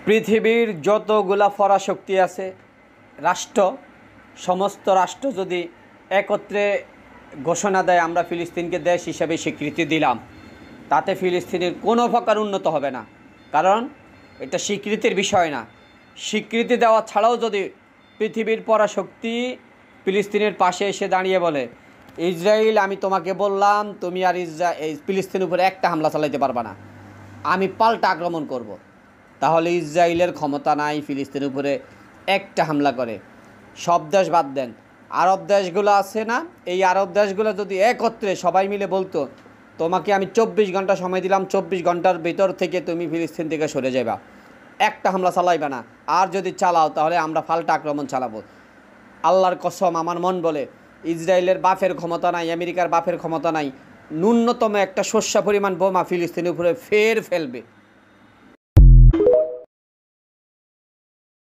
পৃথিবীর যতগুলা পরাশক্তি আছে রাষ্ট্র, সমস্ত রাষ্ট্র যদি একত্রে ঘোষণা দেয় আমরা ফিলিস্তিনকে দেশ হিসেবে স্বীকৃতি দিলাম, তাতে ফিলিস্তিনের কোনো প্রকার উন্নত হবে না। কারণ এটা স্বীকৃতির বিষয় না। স্বীকৃতি দেওয়া ছাড়াও যদি পৃথিবীর পরাশক্তি ফিলিস্তিনের পাশে এসে দাঁড়িয়ে বলে, ইসরায়েল আমি তোমাকে বললাম তুমি আর ফিলিস্তিনের উপরে একটা হামলা চালাইতে পারবা না, আমি পাল্টা আক্রমণ করব, তাহলে ইসরায়েলের ক্ষমতা নাই ফিলিস্তিনের উপরে একটা হামলা করে। সব দেশ বাদ দেন, আরব দেশগুলো আছে না, এই আরব দেশগুলো যদি একত্রে সবাই মিলে বলতো তোমাকে আমি 24 ঘন্টা সময় দিলাম, 24 ঘন্টার ভিতর থেকে তুমি ফিলিস্তিন থেকে সরে যাবা, একটা হামলা চালাইবে না, আর যদি চালাও তাহলে আমরা পাল্টা আক্রমণ চালাবো, আল্লাহর কসম আমার মন বলে ইসরায়েলের বাফের ক্ষমতা নাই, আমেরিকার বাফের ক্ষমতা নাই, ন্যূনতম একটা শস্য পরিমাণ বোমা ফিলিস্তিনের উপরে ফেলবে।